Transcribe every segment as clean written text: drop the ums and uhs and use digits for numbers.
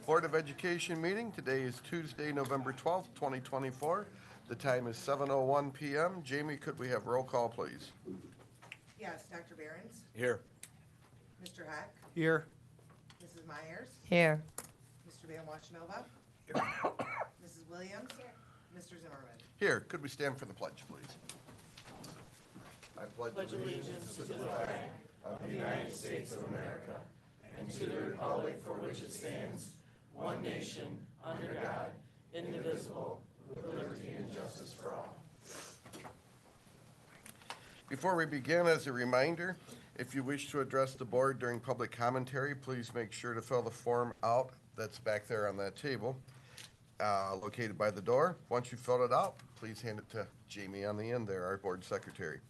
Board of Education meeting. Today is Tuesday, November 12th, 2024. The time is 7:01 p.m. Jamie, could we have roll call, please? Yes, Dr. Behrens, Here. Mr. Heck, Here. Mrs. Myers, Here. Mr. Van Wachenova, Mrs. Williams, Mr. Zimmerman. Here, could we stand for the pledge, please? I pledge allegiance. Before we begin, as a reminder, if you wish to address the board during public commentary, please make sure to fill the form out that's back there on that table, located by the door. Once you've filled it out, please hand it to Jamie on the end there, our board secretary.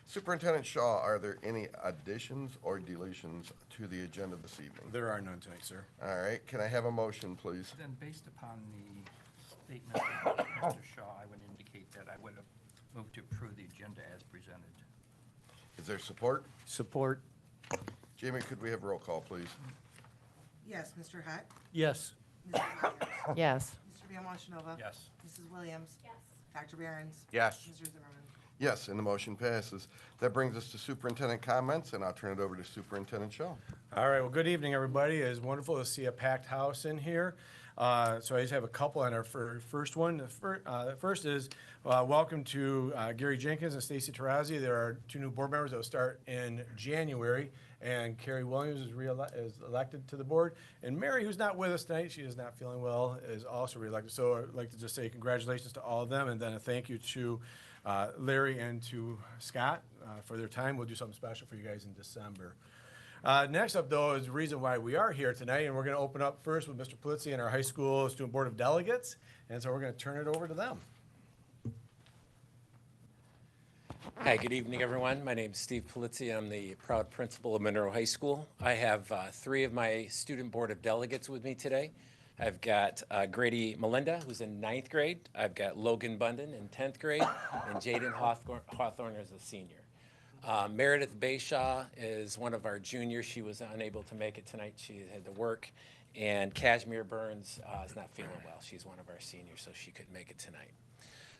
Superintendent Shaw, are there any additions or deletions to the agenda this evening? There are none tonight, sir. All right, can I have a motion, please? Then, based upon the statement of Mr. Shaw, I would indicate that I would have moved to approve the agenda as presented. Is there support? Support. Jamie, could we have roll call, please? Yes, Mr. Heck, Yes. Mrs. Myers, Yes. Mr. Van Wachenova. Yes. Mrs. Williams. Yes. Dr. Behrens, Yes. Mr. Zimmerman. Yes, and the motion passes. That brings us to superintendent comments, and I'll turn it over to Superintendent Shaw. All right, well, good evening, everybody. It's wonderful to see a packed house in here. So I just have a couple on our first one. The first is welcome to Gary Jenkins and Stacy Tarazi. There are two new board members that will start in January, and Carrie Williams is elected to the board. And Mary, who's not with us tonight, she is not feeling well, is also reelected. So I'd like to just say congratulations to all of them, and then a thank you to Larry and to Scott for their time. We'll do something special for you guys in December. Next up, though, is the reason why we are here tonight, and we're going to open up first with Mr. Polizzi and our high school student board of delegates, and so we're going to turn it over to them. Hi, good evening, everyone. My name is Steve Polizzi. I'm the proud principal of Monroe High School. I have three of my student board of delegates with me today. I've got Grady Melinda, who's in 9th grade. I've got Logan Bunden in 10th grade, and Jaden Hawthorne is a senior. Meredith Bayshaw is one of our juniors. She was unable to make it tonight. She had to work. And Kashmir Burns is not feeling well. She's one of our seniors, so she couldn't make it tonight.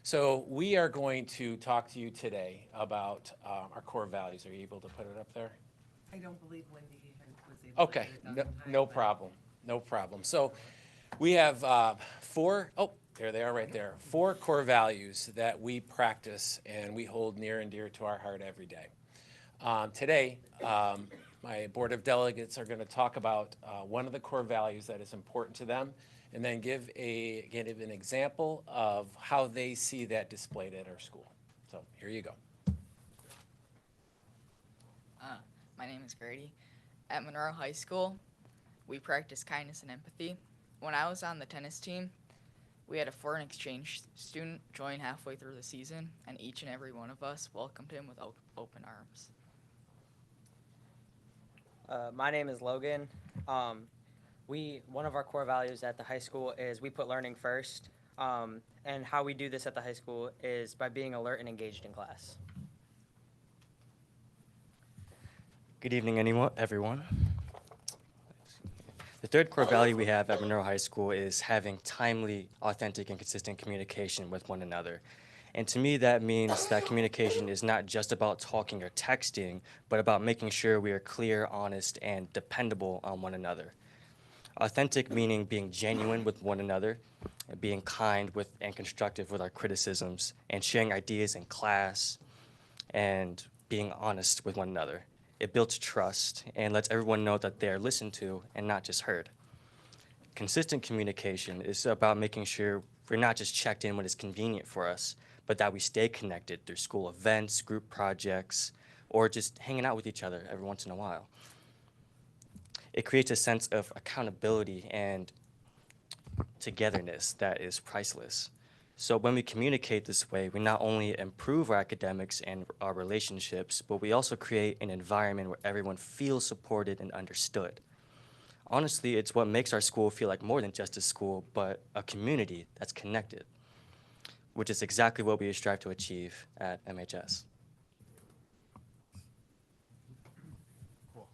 So we are going to talk to you today about our core values. Are you able to put it up there? I don't believe Wendy was able to Okay, get it done in time, no but- problem, no problem. So we have there they are right there, 4 core values that we practice and we hold near and dear to our heart every day. Today, my board of delegates are going to talk about one of the core values that is important to them, and then give an example of how they see that displayed at our school. So here you go. My name is Grady. At Monroe High School, we practice kindness and empathy. When I was on the tennis team, we had a foreign exchange student join halfway through the season, and each and every one of us welcomed him with open arms. My name is Logan. One of our core values at the high school is we put learning first. And how we do this at the high school is by being alert and engaged in class. Good evening, everyone. The third core value we have at Monroe High School is having timely, authentic, and consistent communication with one another. And to me, that means that communication is not just about talking or texting, but about making sure we are clear, honest, and dependable on one another. Authentic meaning being genuine with one another, and being kind and constructive with our criticisms, and sharing ideas in class, and being honest with one another. It builds trust and lets everyone know that they are listened to and not just heard. Consistent communication is about making sure we're not just checked in when it's convenient for us, but that we stay connected through school events, group projects, or just hanging out with each other every once in a while. It creates a sense of accountability and togetherness that is priceless. So when we communicate this way, we not only improve our academics and our relationships, but we also create an environment where everyone feels supported and understood. Honestly, it's what makes our school feel like more than just a school, but a community that's connected, which is exactly what we strive to achieve at MHS. Cool.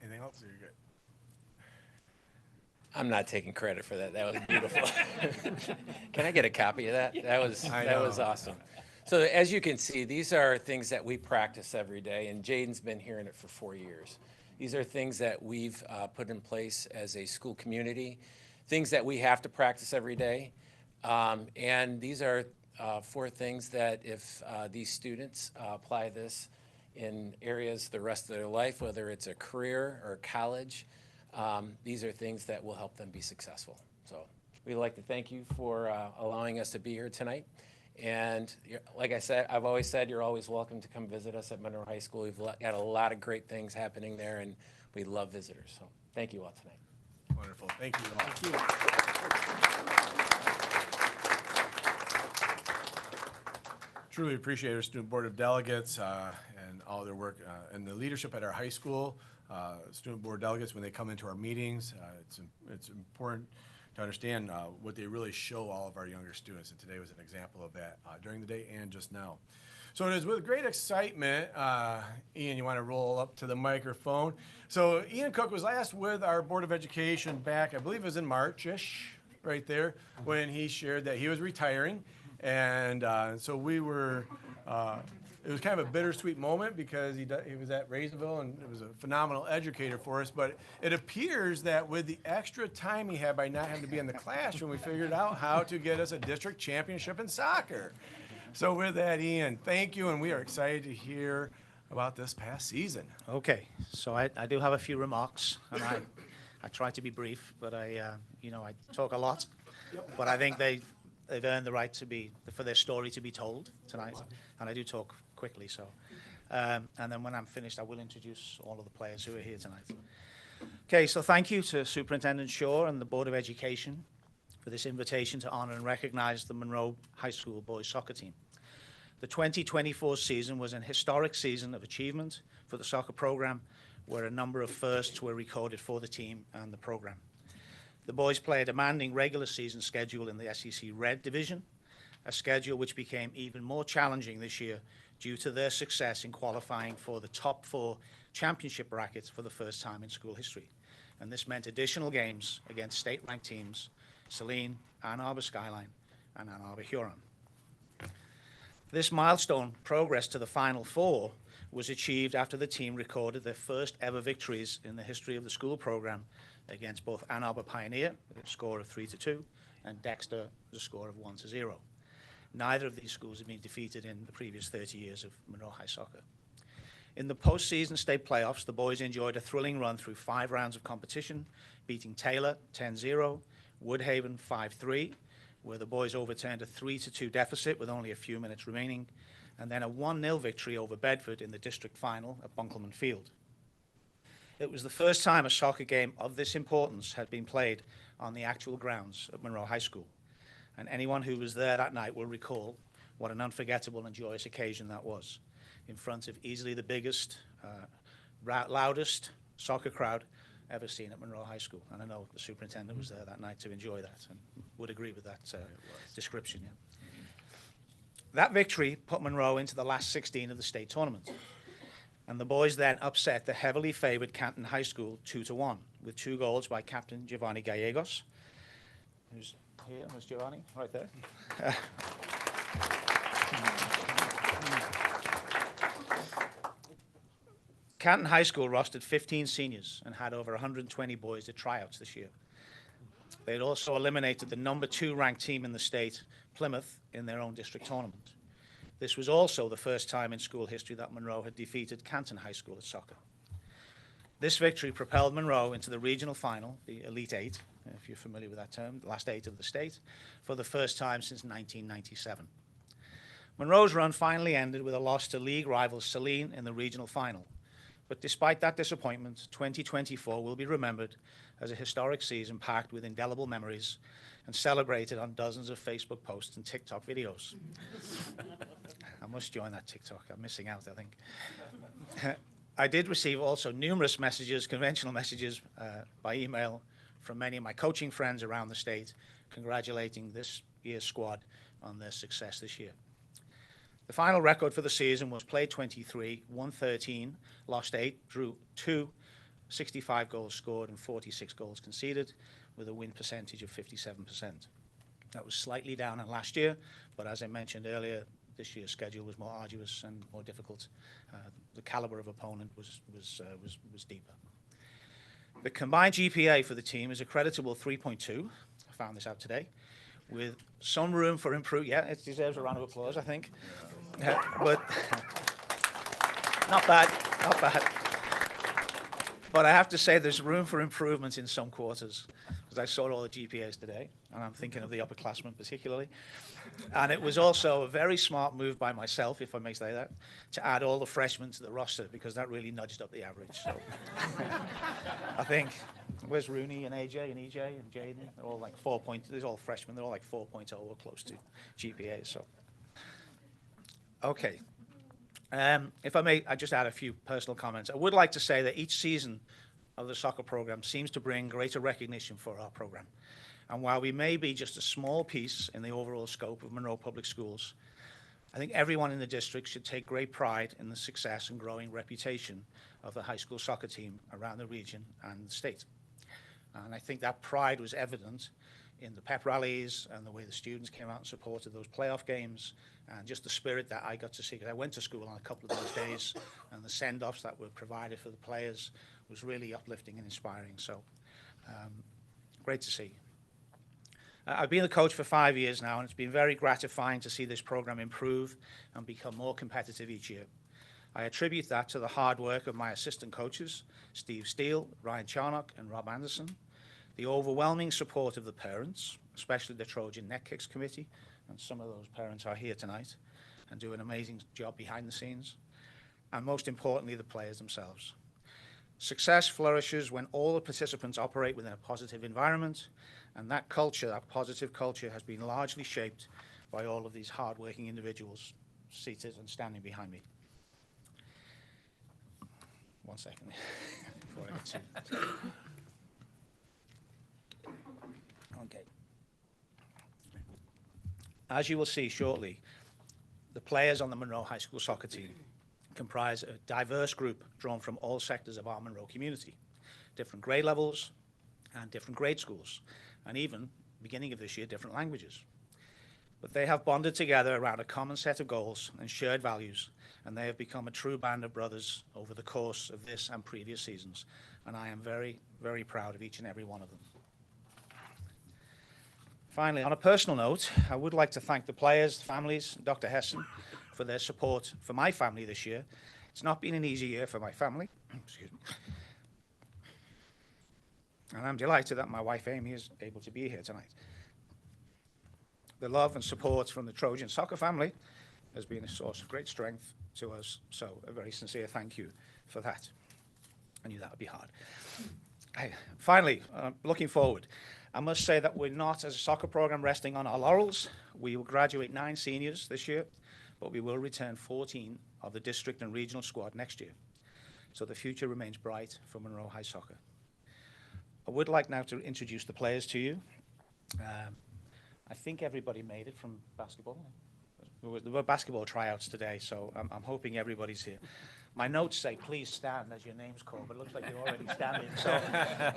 Anything else? Or you're good? I'm not taking credit for that. That was beautiful. Can I get a copy of that? That was awesome. So as you can see, these are things that we practice every day, and Jaden's been hearing it for 4 years. These are things that we've put in place as a school community, things that we have to practice every day. And these are 4 things that if these students apply this in areas the rest of their life, whether it's a career or college, these are things that will help them be successful. So we'd like to thank you for allowing us to be here tonight. And like I said, I've always said, you're always welcome to come visit us at Monroe High School. We've got a lot of great things happening there, and we love visitors. So thank you all tonight. Wonderful. Thank you all. Truly appreciate our student board of delegates and all their work and the leadership at our high school. Student board delegates, when they come into our meetings, it's important to understand what they really show all of our younger students. And today was an example of that during the day and just now. So it is with great excitement, Ian, you want to roll up to the microphone. So Ian Cook was last with our Board of Education back, I believe it was in March-ish, right there, when he shared that he was retiring. And so we were, it was kind of a bittersweet moment because he was at Raisinville and it was a phenomenal educator for us. But it appears that with the extra time he had by not having to be in the classroom, we figured out how to get us a district championship in soccer. So with that, Ian, thank you, and we are excited to hear about this past season. Okay, so I do have a few remarks, and I try to be brief, but I talk a lot. But I think they've earned the right for their story to be told tonight, and I do talk quickly. So, and then when I'm finished, I will introduce all of the players who are here tonight. Okay, so thank you to Superintendent Shaw and the Board of Education for this invitation to honor and recognize the Monroe High School boys soccer team. The 2024 season was an historic season of achievement for the soccer program, where a number of firsts were recorded for the team and the program. The boys play a demanding regular season schedule in the SEC Red Division, a schedule which became even more challenging this year due to their success in qualifying for the top 4 championship brackets for the first time in school history. And this meant additional games against state-ranked teams Saline, Ann Arbor Skyline, and Ann Arbor Huron. This milestone progress to the Final Four was achieved after the team recorded their first ever victories in the history of the school program against both Ann Arbor Pioneer with a score of 3-2 and Dexter with a score of 1-0. Neither of these schools had been defeated in the previous 30 years of Monroe High soccer. In the postseason state playoffs, the boys enjoyed a thrilling run through 5 rounds of competition, beating Taylor 10-0, Woodhaven 5-3, where the boys overturned a 3-2 deficit with only a few minutes remaining, and then a 1-0 victory over Bedford in the district final at Bunkelman Field. It was the first time a soccer game of this importance had been played on the actual grounds of Monroe High School, and anyone who was there that night will recall what an unforgettable and joyous occasion that was, in front of easily the biggest, loudest soccer crowd ever seen at Monroe High School. And I know the superintendent was there that night to enjoy that and would agree with that description. Yeah. That victory put Monroe into the last 16 of the state tournament. And the boys then upset the heavily favored Canton High School 2-1 with 2 goals by Captain Giovanni Gallegos, who's here. There's Giovanni right there. Canton High School rostered 15 seniors and had over 120 boys at tryouts this year. They had also eliminated the number 2 ranked team in the state, Plymouth, in their own district tournament. This was also the first time in school history that Monroe had defeated Canton High School at soccer. This victory propelled Monroe into the regional final, the Elite 8, if you're familiar with that term, the last 8 of the state, for the first time since 1997. Monroe's run finally ended with a loss to league rivals Saline in the regional final. But despite that disappointment, 2024 will be remembered as a historic season packed with indelible memories and celebrated on dozens of Facebook posts and TikTok videos. I must join that TikTok. I'm missing out, I think. I did receive also numerous messages, conventional messages by email from many of my coaching friends around the state, congratulating this year's squad on their success this year. The final record for the season was played 23, won 13, lost 8, drew 2, 65 goals scored and 46 goals conceded, with a win percentage of 57%. That was slightly down on last year, but as I mentioned earlier, this year's schedule was more arduous and more difficult. The caliber of opponent was deeper. The combined GPA for the team is a creditable 3.2. I found this out today, with some room for improvement. Yeah, it deserves a round of applause, I think. But not bad, not bad. But I have to say there's room for improvement in some quarters, because I saw all the GPAs today, and I'm thinking of the upperclassmen particularly. And it was also a very smart move by myself, if I may say that, to add all the freshmen to the roster, because that really nudged up the average. So I think, where's Rooney and AJ and EJ and Jaden? They're all like 4 point, they're all freshmen, they're all like 4.0 or close to GPA, so. Okay. If I may, I just add a few personal comments. I would like to say that each season of the soccer program seems to bring greater recognition for our program. And while we may be just a small piece in the overall scope of Monroe Public Schools, I think everyone in the district should take great pride in the success and growing reputation of the high school soccer team around the region and the state. And I think that pride was evident in the pep rallies and the way the students came out and supported those playoff games, and just the spirit that I got to see, because I went to school on a couple of those days, and the send-offs that were provided for the players was really uplifting and inspiring. So great to see. I've been the coach for 5 years now, and it's been very gratifying to see this program improve and become more competitive each year. I attribute that to the hard work of my assistant coaches, Steve Steele, Ryan Charnock, and Rob Anderson, the overwhelming support of the parents, especially the Trojan Net Kicks Committee, and some of those parents are here tonight and do an amazing job behind the scenes, and most importantly, the players themselves. Success flourishes when all the participants operate within a positive environment, and that culture, that positive culture, has been largely shaped by all of these hard-working individuals seated and standing behind me. One second before I get to. Okay. As you will see shortly, the players on the Monroe High School soccer team comprise a diverse group drawn from all sectors of our Monroe community, different grade levels and different grade schools, and even, beginning of this year, different languages. But they have bonded together around a common set of goals and shared values, and they have become a true band of brothers over the course of this and previous seasons, and I am very, very proud of each and every one of them. Finally, on a personal note, I would like to thank the players, families, Dr. Hessen, for their support for my family this year. It's not been an easy year for my family. Excuse me. And I'm delighted that my wife Amy is able to be here tonight. The love and support from the Trojan soccer family has been a source of great strength to us, so a very sincere thank you for that. I knew that would be hard. Finally, looking forward, I must say that we're not, as a soccer program, resting on our laurels. We will graduate 9 seniors this year, but we will return 14 of the district and regional squad next year. So the future remains bright for Monroe High Soccer. I would like now to introduce the players to you. I think everybody made it from basketball. There were basketball tryouts today, so I'm hoping everybody's here. My notes say, please stand as your name's called, but it looks like you're already standing, so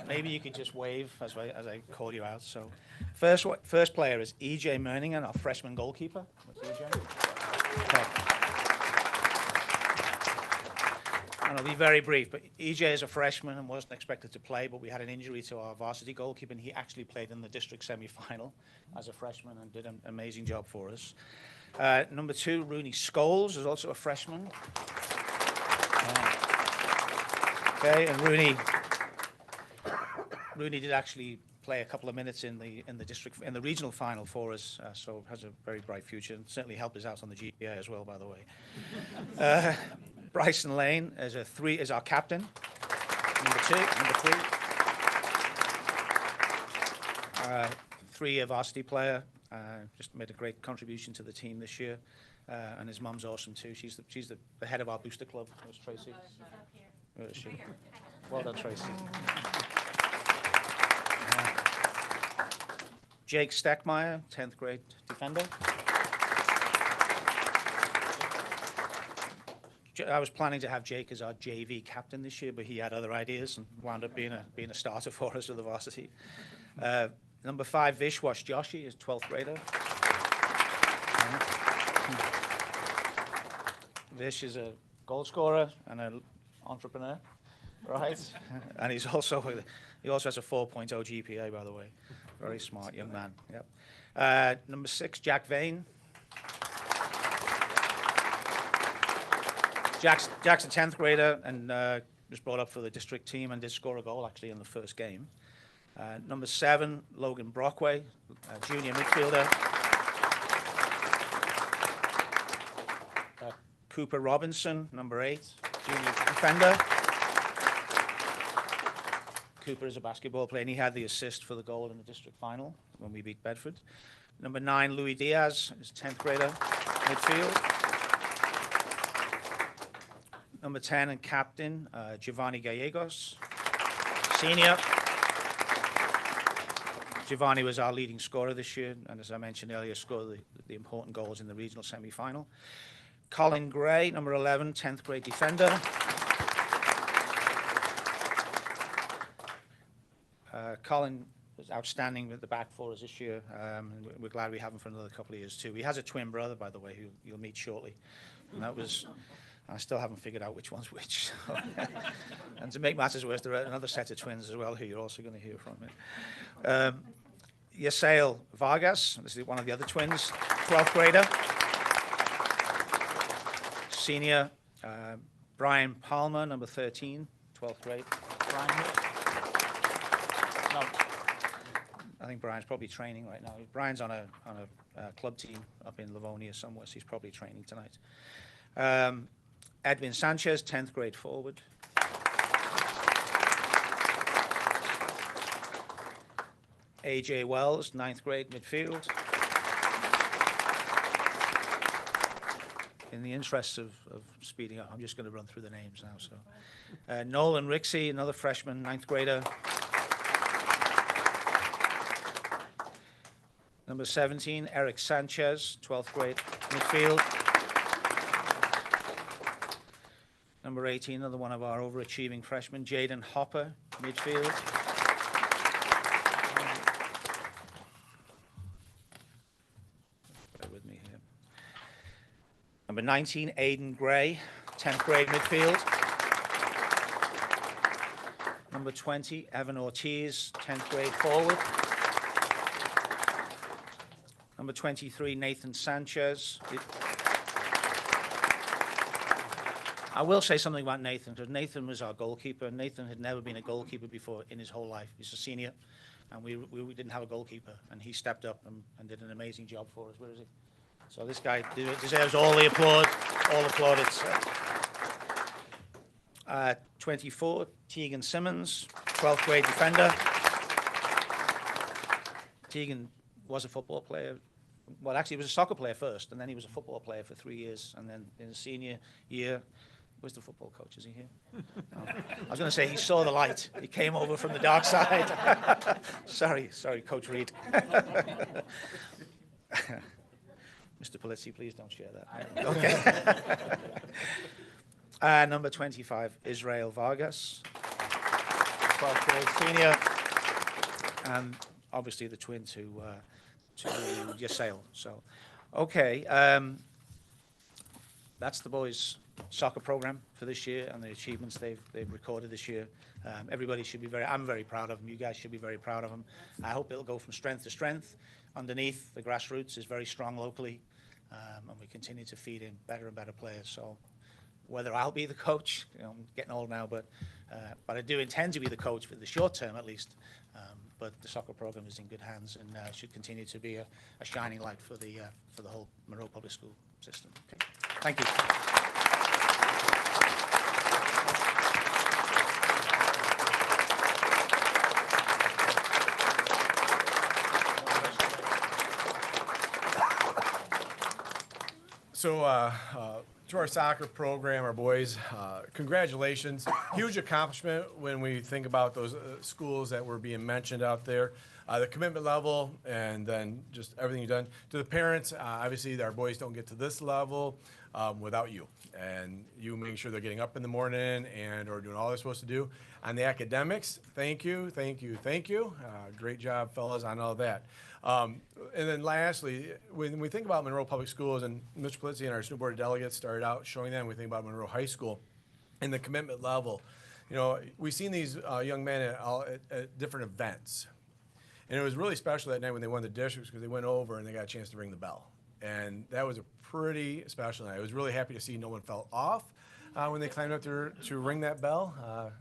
maybe you could just wave as I call you out. So first player is EJ Merningen, our freshman goalkeeper. What's EJ? Okay. And I'll be very brief, but EJ is a freshman and wasn't expected to play, but we had an injury to our varsity goalkeeper, and he actually played in the district semi-final as a freshman and did an amazing job for us. Number 2, Rooney Scholes is also a freshman. Okay, and Rooney did actually play a couple of minutes in the regional final for us, so has a very bright future, and certainly helped us out on the GPA as well, by the way. Bryson Lane is our captain. Number 3. 3-year varsity player. Just made a great contribution to the team this year, and his mum's awesome too. She's the head of our booster club. Where's Tracy? She's up here. Where is she? Well done, Tracy. Jake Steckmeyer, 10th grade defender. I was planning to have Jake as our JV captain this year, but he had other ideas and wound up being a starter for us with the varsity. Number 5, Vishwash Joshi is 12th grader. Vish is a goal scorer and an entrepreneur, right? And he also has a 4.0 GPA, by the way. Very smart young man. Yep. Number 6, Jack Vane. Jack's a 10th grader and was brought up for the district team and did score a goal actually in the first game. Number 7, Logan Brockway, junior midfielder. Cooper Robinson, number 8, junior defender. Cooper is a basketball player, and he had the assist for the goal in the district final when we beat Bedford. Number 9, Louis Diaz, is 10th grader, midfield. Number 10 and captain, Giovanni Gallegos, senior. Giovanni was our leading scorer this year, and as I mentioned earlier, scored the important goals in the regional semi-final. Colin Gray, number 11, 10th grade defender. Colin was outstanding with the back for us this year, and we're glad we have him for another couple of years too. He has a twin brother, by the way, who you'll meet shortly. And that was, I still haven't figured out which one's which. And to make matters worse, there are another set of twins as well who you're also going to hear from. Yasael Vargas, this is one of the other twins, 12th grader. Senior, Brian Palmer, number 13, 12th grade. Brian, no, I think Brian's probably training right now. Brian's on a club team up in Livonia somewhere, so he's probably training tonight. Edwin Sanchez, 10th grade forward. AJ Wells, 9th grade midfield. In the interest of speeding up, I'm just going to run through the names now. So, Nolan Rixey, another freshman, 9th grader. Number 17, Eric Sanchez, 12th grade midfield. Number 18, another one of our overachieving freshmen, Jaden Hopper, midfield. Bear with me here. Number 19, Aiden Gray, 10th grade midfield. Number 20, Evan Ortiz, 10th grade forward. Number 23, Nathan Sanchez. I will say something about Nathan, because Nathan was our goalkeeper. Nathan had never been a goalkeeper before in his whole life. He's a senior, and we didn't have a goalkeeper, and he stepped up and did an amazing job for us. Where is he? So this guy deserves all the applaud, all applauded. 24, Tegan Simmons, 12th grade defender. Tegan was a football player. Well, actually, he was a soccer player first, and then he was a football player for 3 years. And then in his senior year, where's the football coach? Is he here? No. I was going to say he saw the light. He came over from the dark side. Sorry, Coach Reed. Mr. Polizzi, please don't share that. Okay. Number 25, Israel Vargas, 12th grade senior, and obviously the twin to Yasael. So, okay, that's the boys' soccer program for this year and the achievements they've recorded this year. Everybody should be I'm very proud of them. You guys should be very proud of them. I hope it'll go from strength to strength. Underneath, the grassroots is very strong locally, and we continue to feed in better and better players. So, whether I'll be the coach, I'm getting old now, but I do intend to be the coach for the short term at least. But the soccer program is in good hands and should continue to be a shining light for the whole Monroe Public School system. Okay. Thank you. So, to our soccer program, our boys, congratulations. Huge accomplishment when we think about those schools that were being mentioned out there. the commitment level, and then just everything you've done. To the parents, obviously, our boys don't get to this level without you. And you making sure they're getting up in the morning and or doing all they're supposed to do. On the academics, thank you, thank you, thank you. Great job, fellas, on all that. And then lastly, when we think about Monroe Public Schools, and Mr. Polizzi and our student board of delegates started out showing them, we think about Monroe High School and the commitment level. You know, we've seen these young men at different events. And it was really special that night when they won the districts because they went over and they got a chance to ring the bell. And that was a pretty special night. I was really happy to see no one fell off when they climbed up there to ring that bell.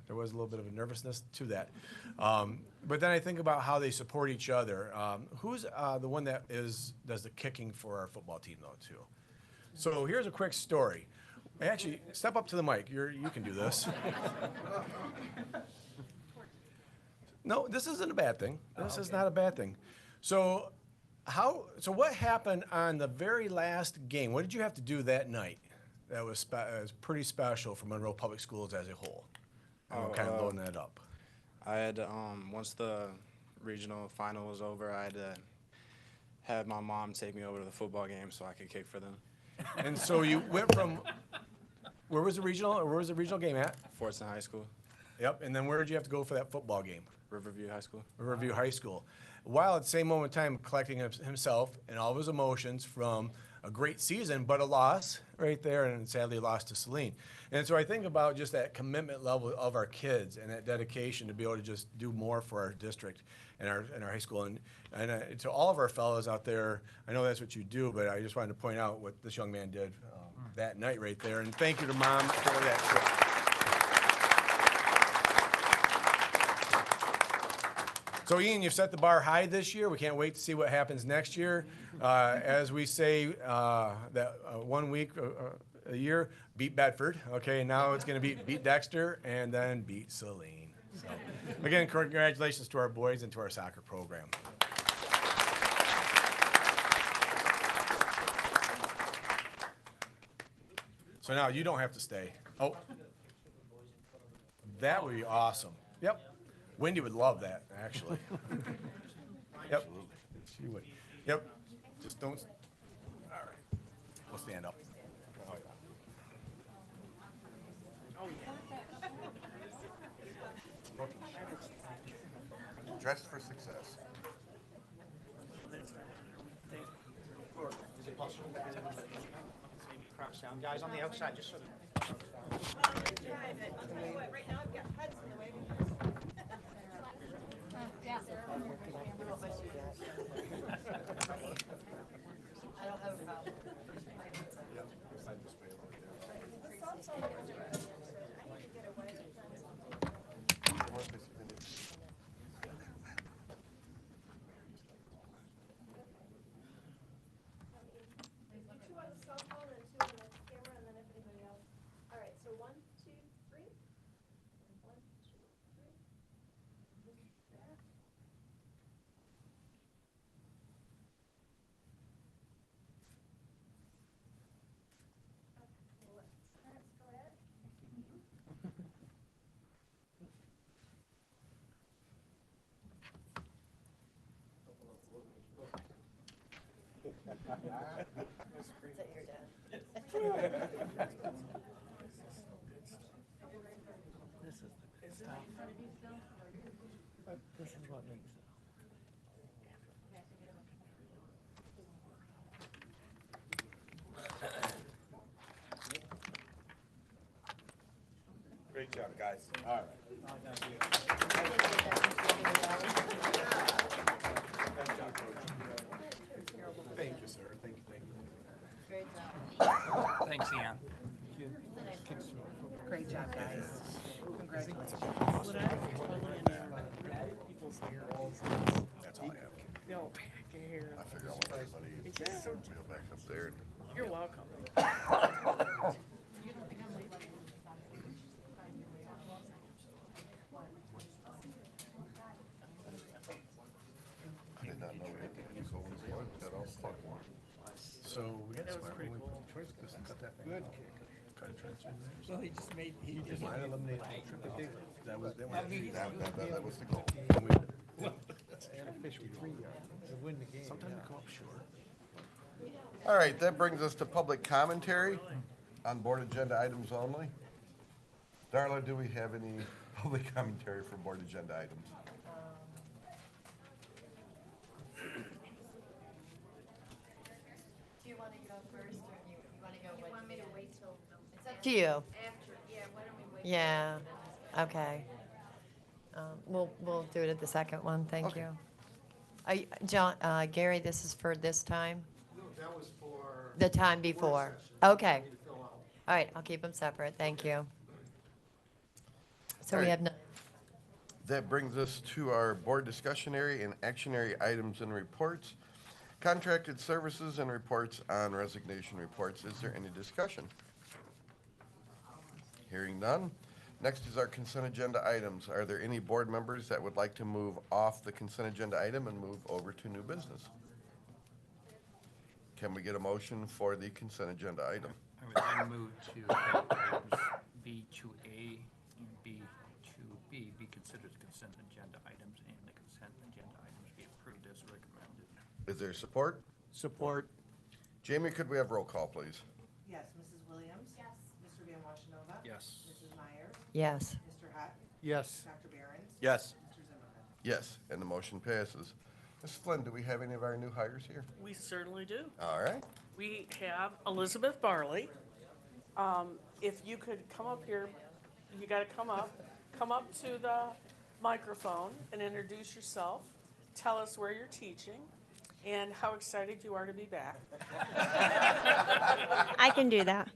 There was a little bit of a nervousness to that. But then I think about how they support each other. Who's the one that does the kicking for our football team, though, too? So here's a quick story. Actually, step up to the mic. You can do this. No, this isn't a bad thing. This is not a bad thing. So what happened on the very last game? What did you have to do that night that was pretty special for Monroe Public Schools as a whole? I'm kind of loading that up. I had to, once the regional final was over, I had to have my mom take me over to the football game so I could kick for them. And so you went from, where was the regional game at? Fortson High School, Yep, and then where did you have to go for that football game? Riverview High School. Riverview High School. While at the same moment in time collecting himself and all of his emotions from a great season, but a loss right there, and sadly lost to Saline. And so I think about just that commitment level of our kids and that dedication to be able to just do more for our district and our high school. And to all of our fellows out there, I know that's what you do, but I just wanted to point out what this young man did that night right there. And thank you to Mom for that trip. So Ian, you've set the bar high this year. We can't wait to see what happens next year. As we say, that 1 week a year, beat Bedford. Okay, now it's going to beat Dexter and then beat Saline. So, again, congratulations to our boys and to our soccer program. So now you don't have to stay. Oh, that would be awesome. Yep. Wendy would love that, actually. Yep, she would. Yep, just don't, all right, we'll stand up. Oh, yeah. Dressed for success. Crouch down, guys on the outside, just so that. Great job, guys. All right. Thank you, sir. Thank you. Thanks, Ian. Great job, guys. Congratulations. That's all I have. I figure I want everybody to go back up there. You're welcome. I did not know we had to do so one. Got all fuck one. So we got some pretty cool choice because cut that good kick. Cut a transfer in there. Well, he just made, he just. Mine eliminated the triple. That was That was the goal. And we- All right, that brings us to public commentary on board agenda items only. Darla, do we have any public commentary for board agenda items? Do you want to go first, or you want to go? You want me to wait till? It's up to you. After, yeah, why don't we wait? Yeah, okay. We'll do it at the second one, thank Okay. you. John, Gary, this is for this time? No, that was for. The time before? Okay. All right, I'll keep them separate, thank you. So we All right. have none. That brings us to our board discussionary and actionary items and reports. Contracted services and reports on resignation reports. Is there any discussion? Hearing none. Next is our consent agenda items. Are there any board members that would like to move off the consent agenda item and move over to new business? Can we get a motion for the consent agenda item? I would then move to have items B to A and B to B be considered consent agenda items, and the consent agenda items be approved as recommended. Is there support? Support. Jamie, could we have roll call, please? Yes, Mrs. Williams? Yes. Mr. Van Washenova? Yes. Mrs. Myers? Yes. Mr. Hack? Yes. Dr. Behrens? Yes. Mr. Zimmerman? Yes, and the motion passes. Ms. Flynn, do we have any of our new hires here? We certainly do. All right. We have Elizabeth Barley. If you could come up here, you gotta come up to the microphone and introduce yourself. Tell us where you're teaching and how excited you are to be back. I can do that.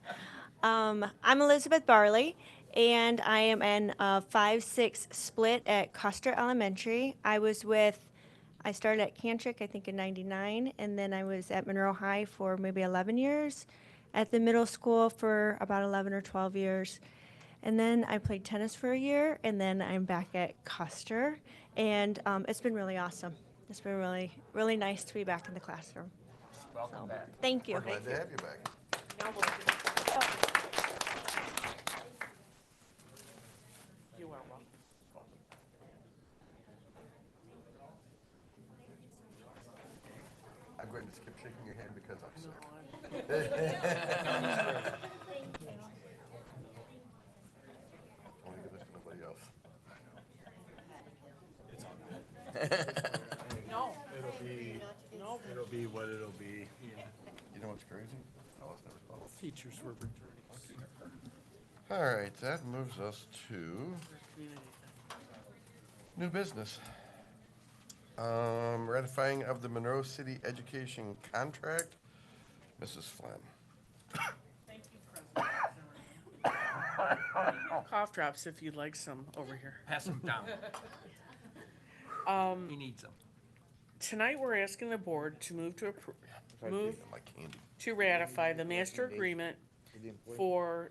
I'm Elizabeth Barley, and I am in a 5-6 split at Custer Elementary. I started at Cantrick, I think in '99, and then I was at Monroe High for maybe 11 years, at the middle school for about 11 or 12 years. And then I played tennis for a year, and then I'm back at Custer, and it's been really awesome. It's been really, really nice to be back in the classroom. Welcome back. Thank you. We're glad to have you back. Now we'll- You are welcome. I'm going to skip shaking your hand because I'm sick. Only give this to nobody else. No, No, it'll be what it'll be. You know what's crazy? I was never called. Teachers were returning. All right, that moves us to new business. Ratifying of the Monroe City Education Contract. Mrs. Flynn. thank you, President. Cough drops if you'd like some over here. Pass them down. He needs them. Tonight, we're asking the board to move I'm like candy. to ratify the master agreement for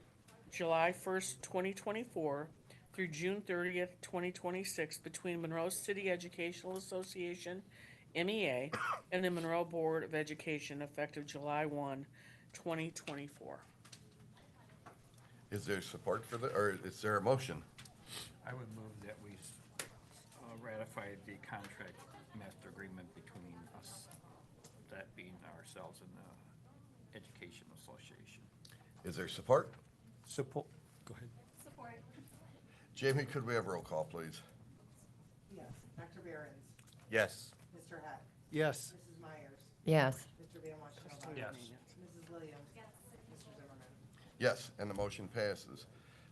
July 1st, 2024 through June 30th, 2026 between Monroe City Educational Association, MEA, and the Monroe Board of Education effective July 1, 2024. Is there support for the, or is there a motion? I would move that we ratify the contract master agreement between us, that being ourselves and the Education Association. Is there support? Support. Go ahead. Jamie, could we have roll call, please? Yes. Dr. Behrens? Yes. Mr. Hack? Yes. Mrs. Myers? Yes. Mr. Van Washenova? Yes. Mrs. Williams? Yes. Mr. Zimmerman? Yes, and the motion passes.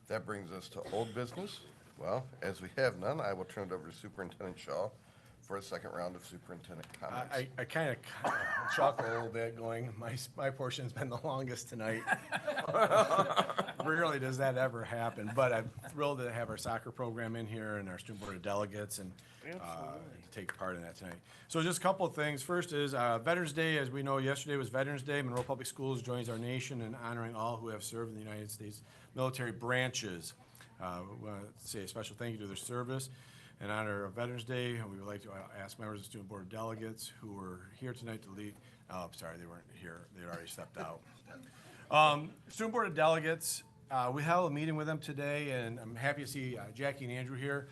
That brings us to old business. Well, as we have none, I will turn it over to Superintendent Shaw for a second round of superintendent comments. I kind of chuckle a little bit going, my portion's been the longest tonight. Rarely does that ever happen, but I'm thrilled to have our soccer program in here and our student board of delegates and take part in that tonight. So just a couple of things. First is Veterans Day. As we know, yesterday was Veterans Day. Monroe Public Schools joins our nation in honoring all who have served in the United States military branches. We want to say a special thank you to their service. In honor of Veterans Day, we would like to ask members of the Student Board of Delegates who were here tonight to lead, sorry, they weren't here, they already stepped out. Student Board of Delegates, we held a meeting with them today, and I'm happy to see Jackie and Andrew here.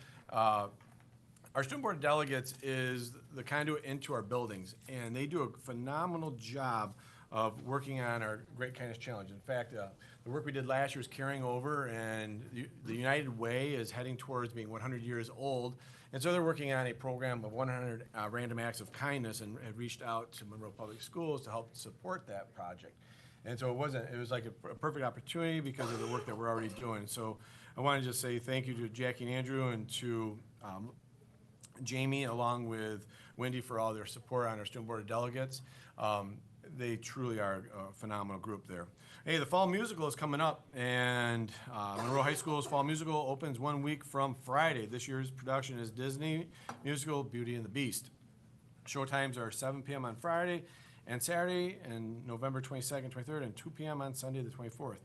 Our student board of delegates is the conduit into our buildings, and they do a phenomenal job of working on our Great Kindness Challenge. In fact, the work we did last year is carrying over, and the United Way is heading towards being 100 years old. And so they're working on a program of 100 random acts of kindness, and have reached out to Monroe Public Schools to help support that project. And so it was like a perfect opportunity because of the work that we're already doing. So I want to just say thank you to Jackie and Andrew, and to Jamie, along with Wendy, for all their support on our student board of delegates. They truly are a phenomenal group there. Hey, the fall musical is coming up, and Monroe High School's fall musical opens 1 week from Friday. This year's production is Disney musical Beauty and the Beast. Show times are 7 p.m. on Friday and Saturday, and November 22nd, 23rd, and 2 p.m. on Sunday, the 24th.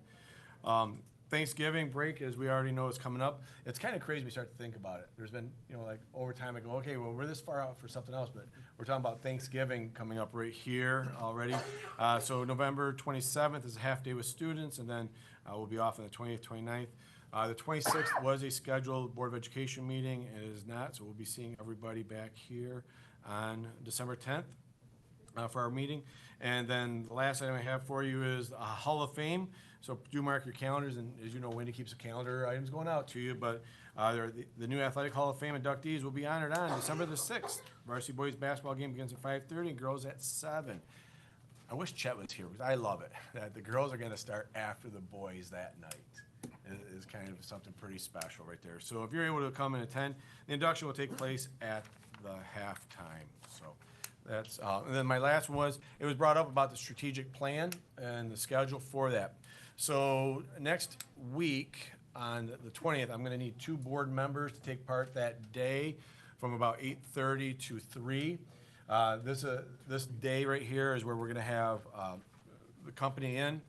Thanksgiving break, as we already know, is coming up. It's kind of crazy when we start to think about it. There's been, like over time I go, okay, well, we're this far out for something else, but we're talking about Thanksgiving coming up right here already. So November 27th is a half day with students, and then we'll be off on the 20th, 29th. The 26th was a scheduled Board of Education meeting, and it is not, so we'll be seeing everybody back here on December 10th. For our meeting. And then the last item I have for you is Hall of Fame. So do mark your calendars, and as you know, Wendy keeps the calendar items going out to you, but the new Athletic Hall of Fame inductees will be honored on December the 6th. Varsity boys basketball game begins at 5:30 and girls at 7. I wish Chet was here, because I love it, that the girls are gonna start after the boys that night. It is kind of something pretty special right there. So if you're able to come and attend, the induction will take place at the halftime, so. That's, and then my last one was, it was brought up about the strategic plan and the schedule for that. So next week, on the 20th, I'm gonna need 2 board members to take part that day from about 8:30 to 3. This day right here is where we're gonna have the company in,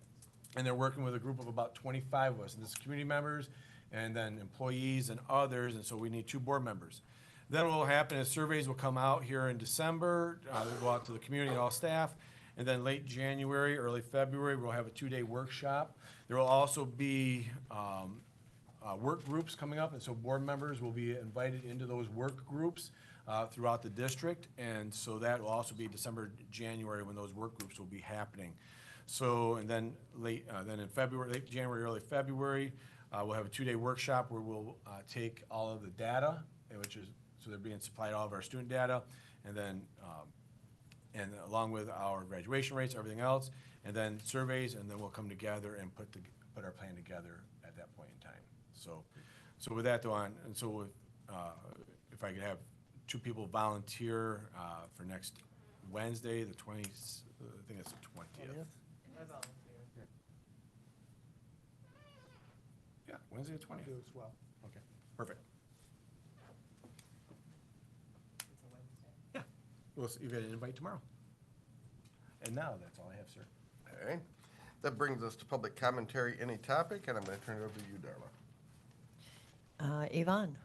and they're working with a group of about 25 of us. And this is community members, and then employees and others, and so we need 2 board members. Then what will happen is surveys will come out here in December. They'll go out to the community and all staff. And then late January, early February, we'll have a 2-day workshop. There will also be work groups coming up, and so board members will be invited into those work groups throughout the district. And so that will also be December, January, when those work groups will be happening. So, and then then in February, late January, early February, we'll have a 2-day workshop where we'll take all of the data, which is, so they're being supplied all of our student data, and then, and along with our graduation rates, everything else, and then surveys, and then we'll come together and put our plan together at that point in time. So with that though on, and so with, if I could have 2 people volunteer for next Wednesday, the 20th, I think it's the 20th. Yeah, Wednesday the 20th. as well. Okay, perfect. Yeah, we'll see, you get an invite tomorrow. And now, that's all I have, sir. Okay. That brings us to public commentary, any topic, and I'm gonna turn it over to you, Darla. Yvonne.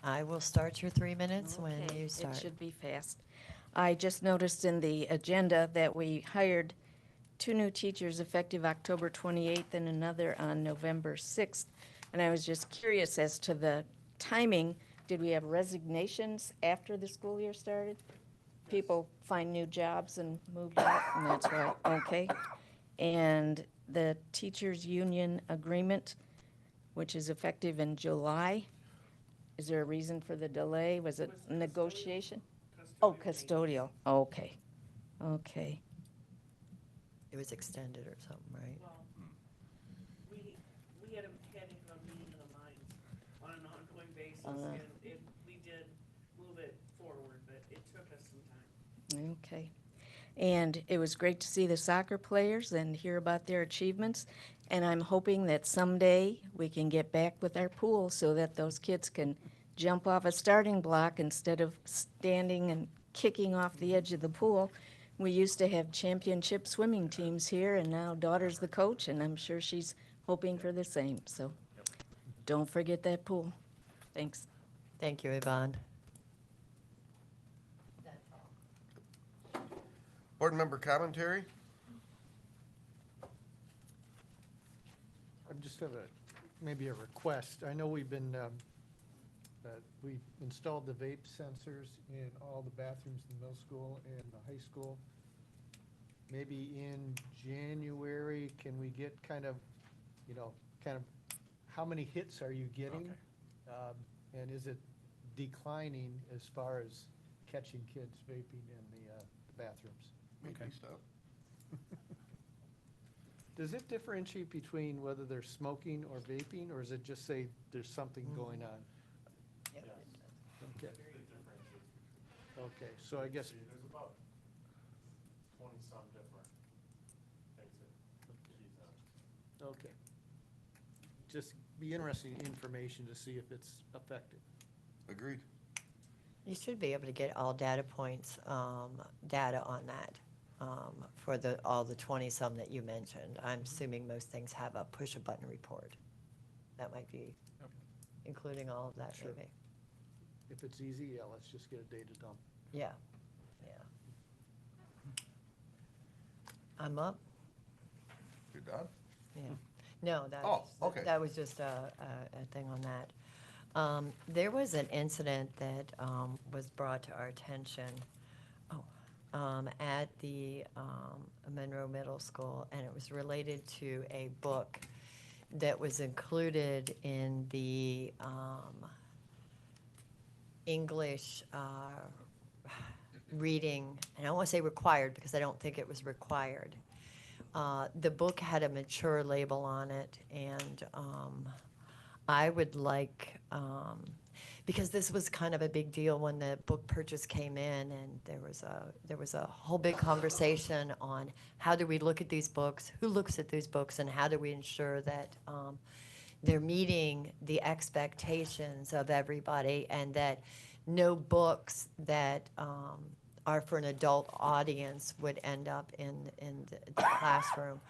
I will start your 3 minutes when Okay, you start. It should be fast. I just noticed in the agenda that we hired 2 new teachers effective October 28th and another on November 6th. And I was just curious as to the timing. Did we have resignations after the school year started? People find new jobs and moved out, and that's right, okay. And the teachers' union agreement, which is effective in July, is there a reason for the delay? Was it negotiation? Oh, custodial, okay, okay. It was extended or something, right? Well, we had a meeting of the minds on an ongoing basis, and we did move it forward, but it took us some time. Okay. And it was great to see the soccer players and hear about their achievements. And I'm hoping that someday we can get back with our pool so that those kids can jump off a starting block instead of standing and kicking off the edge of the pool. We used to have championship swimming teams here, and now daughter's the coach, and I'm sure she's hoping for the same. So don't forget that pool. Thanks. Thank you, Yvonne. Board member commentary? I just have maybe a request. I know we've been, we installed the vape sensors in all the bathrooms in the middle school and the high school. Maybe in January, can we get kind of, how many hits are you getting? And is it declining as far as catching kids vaping in the bathrooms? Maybe so. Does it differentiate between whether they're smoking or vaping, or is it just say there's something going on? Okay. Okay, so I guess. There's about 20-some different things that she's done. Okay. Just be interesting information to see if it's effective. Agreed. You should be able to get all data points, data on that, for all the 20-some that you mentioned. I'm assuming most things have a push-a-button report. That might be, including all of that, Sure. maybe. If it's easy, yeah, let's just get a data dump. Yeah, yeah. I'm up. You're done? Yeah. No, that Oh, was, okay. that was just a thing on that. There was an incident that was brought to our attention at the Monroe Middle School, and it was related to a book that was included in the English reading, and I don't want to say required because I don't think it was required. The book had a mature label on it, and I would like, because this was kind of a big deal when the book purchase came in, and there was a whole big conversation on how do we look at these books, who looks at these books, and how do we ensure that they're meeting the expectations of everybody, and that no books that are for an adult audience would end up in the classroom.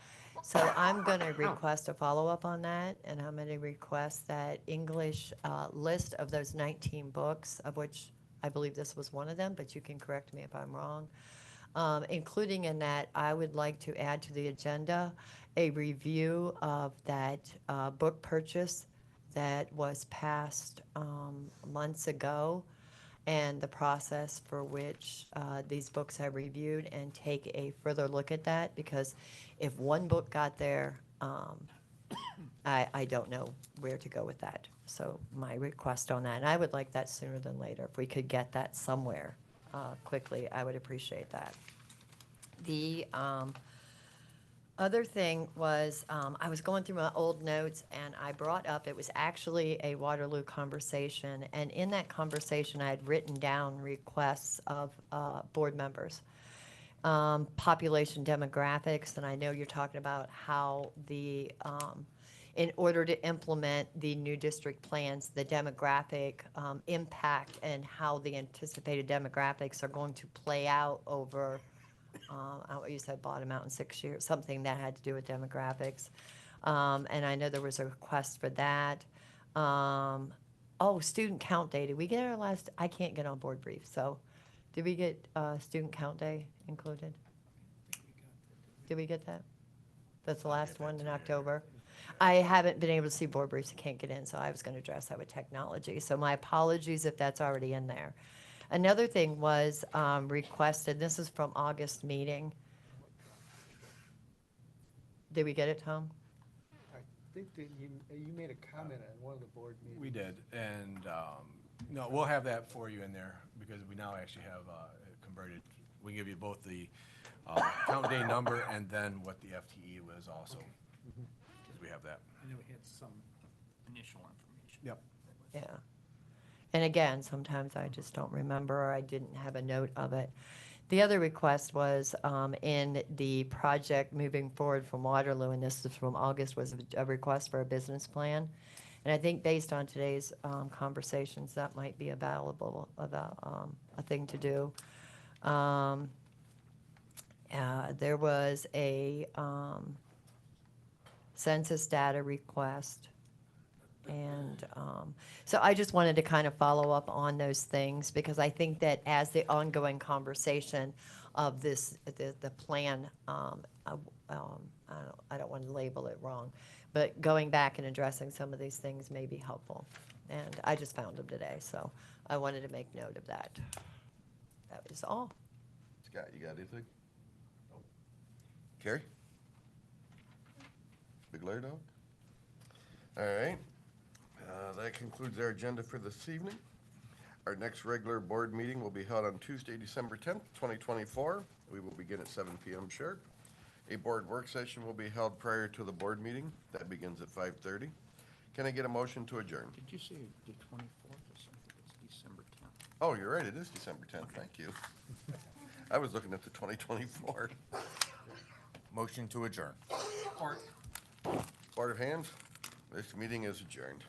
So I'm going to request a follow-up on that, and I'm going to request that English list of those 19 books, of which I believe this was one of them, but you can correct me if I'm wrong. Including in that, I would like to add to the agenda a review of that book purchase that was passed months ago, and the process for which these books are reviewed, and take a further look at that, because if one book got there, I don't know where to go with that. So my request on that, and I would like that sooner than later. If we could get that somewhere quickly, I would appreciate that. The other thing was, I was going through my old notes, and I brought up, it was actually a Waterloo conversation, and in that conversation I had written down requests of board members. Population demographics, and I know you're talking about how the, in order to implement the new district plans, the demographic impact and how the anticipated demographics are going to play out over you said bottom out in 6 years, something that had to do with demographics. And I know there was a request for that. Student count day. Did we get our last, I can't get on board brief, so did we get student count day included? Did we get that? That's the last one in October. I haven't been able to see board briefs, I can't get in, so I was going to address that with technology. So my apologies if that's already in there. Another thing was requested, this is from August meeting. Did we get it, Tom? I think that you made a comment on one of the board meetings. We did, and, no, we'll have that for you in there, because we now actually have converted, we give you both the count day number and then what the FTE was also, because we have that. I know we had some initial information. Yep. Yeah. And again, sometimes I just don't remember, or I didn't have a note of it. The other request was in the project moving forward from Waterloo, and this is from August, was a request for a business plan. And I think based on today's conversations, that might be available, a thing to do. There was a census data request. And so I just wanted to kind of follow up on those things, because I think that as the ongoing conversation of this, the plan I don't want to label it wrong. But going back and addressing some of these things may be helpful. And I just found them today, so I wanted to make note of that. That was all. Scott, you got anything? Carrie? Big Larry dog? All right. That concludes our agenda for this evening. Our next regular board meeting will be held on Tuesday, December 10th, 2024. We will begin at 7 p.m. sharp. A board work session will be held prior to the board meeting. That begins at 5:30. Can I get a motion to adjourn? Did you say the 24th or something? It's December 10th. Oh, you're right, it is December 10th. Thank you. I was looking at the 2024. Motion to adjourn. Board of Hands, this meeting is adjourned.